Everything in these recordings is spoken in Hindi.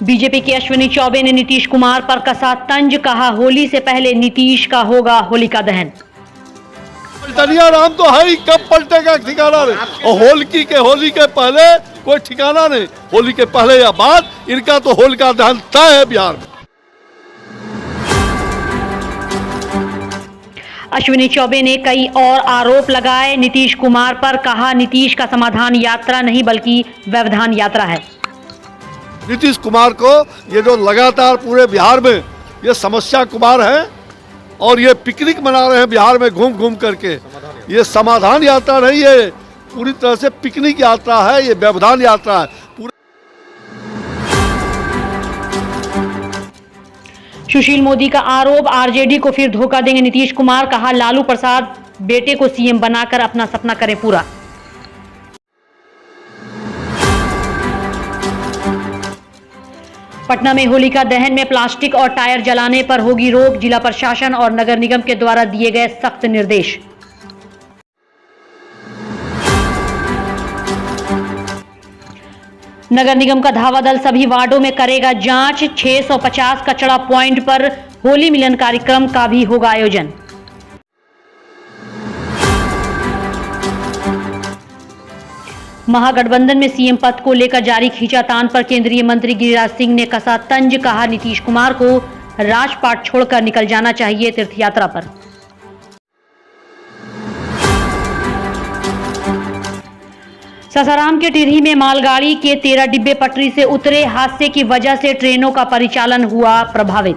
बीजेपी के अश्विनी चौबे ने नीतीश कुमार पर कसा तंज, कहा होली से पहले नीतीश का होगा होलिका दहन। पलटनिया नाम तो है ही, कब पलटेगा ठिकाना नहीं। और होली के पहले कोई ठिकाना नहीं, होली के पहले या बाद इनका तो होलिका दहन तय है बिहार में। अश्विनी चौबे ने कई और आरोप लगाए नीतीश कुमार पर, कहा नीतीश का समाधान यात्रा नहीं बल्कि व्यवधान यात्रा है। नीतीश कुमार को ये जो लगातार पूरे बिहार में ये समस्या कुमार है और ये पिकनिक मना रहे हैं बिहार में घूम घूम करके, ये समाधान यात्रा नहीं, ये पूरी तरह से पिकनिक यात्रा है, ये व्यवधान यात्रा है। सुशील मोदी का आरोप, आरजेडी को फिर धोखा देंगे नीतीश कुमार, कहा लालू प्रसाद बेटे को सीएम बनाकर अपना सपना करें पूरा। पटना में होलिका दहन में प्लास्टिक और टायर जलाने पर होगी रोक, जिला प्रशासन और नगर निगम के द्वारा दिए गए सख्त निर्देश। नगर निगम का धावा दल सभी वार्डों में करेगा जांच, 650 कचरा पॉइंट पर होली मिलन कार्यक्रम का भी होगा आयोजन। महागठबंधन में सीएम पद को लेकर जारी खींचातान पर केंद्रीय मंत्री गिरिराज सिंह ने कसा तंज, कहा नीतीश कुमार को राजपाट छोड़कर निकल जाना चाहिए तीर्थयात्रा पर। सासाराम के टिरही में मालगाड़ी के 13 डिब्बे पटरी से उतरे, हादसे की वजह से ट्रेनों का परिचालन हुआ प्रभावित।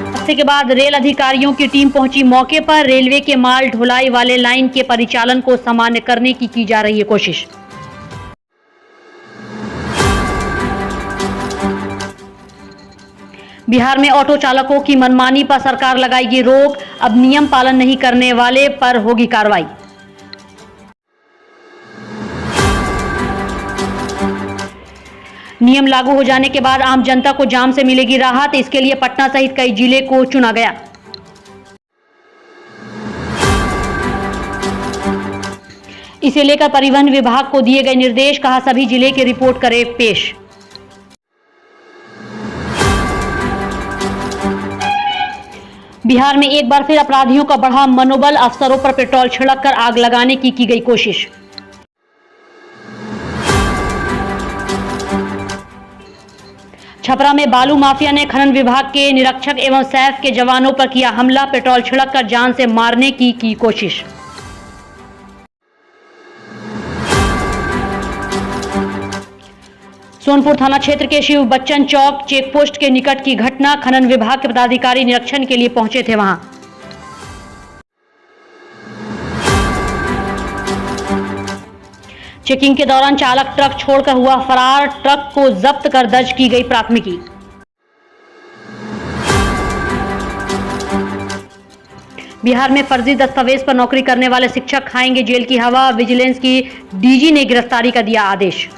हादसे के बाद रेल अधिकारियों की टीम पहुंची मौके पर, रेलवे के माल ढुलाई वाले लाइन के परिचालन को सामान्य करने की जा रही है कोशिश। बिहार में ऑटो चालकों की मनमानी पर सरकार लगाएगी रोक, अब नियम पालन नहीं करने वाले पर होगी कार्रवाई। नियम लागू हो जाने के बाद आम जनता को जाम से मिलेगी राहत, इसके लिए पटना सहित कई जिले को चुना गया। इसे लेकर परिवहन विभाग को दिए गए निर्देश, कहा सभी जिले की रिपोर्ट करे पेश। बिहार में एक बार फिर अपराधियों का बढ़ा मनोबल, अफसरों पर पेट्रोल छिड़ककर आग लगाने की गई कोशिश। छपरा में बालू माफिया ने खनन विभाग के निरीक्षक एवं सैफ के जवानों पर किया हमला, पेट्रोल छिड़ककर जान से मारने की कोशिश। सोनपुर थाना क्षेत्र के शिव बच्चन चौक चेकपोस्ट के निकट की घटना, खनन विभाग के पदाधिकारी निरीक्षण के लिए पहुंचे थे वहां। चेकिंग के दौरान चालक ट्रक छोड़कर हुआ फरार, ट्रक को जब्त कर दर्ज की गई प्राथमिकी। बिहार में फर्जी दस्तावेज पर नौकरी करने वाले शिक्षक खाएंगे जेल की हवा, विजिलेंस की डीजी ने गिरफ्तारी का दिया आदेश।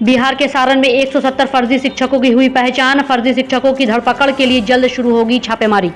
बिहार के सारण में 170 फर्जी शिक्षकों की हुई पहचान, फर्जी शिक्षकों की धरपकड़ के लिए जल्द शुरू होगी छापेमारी।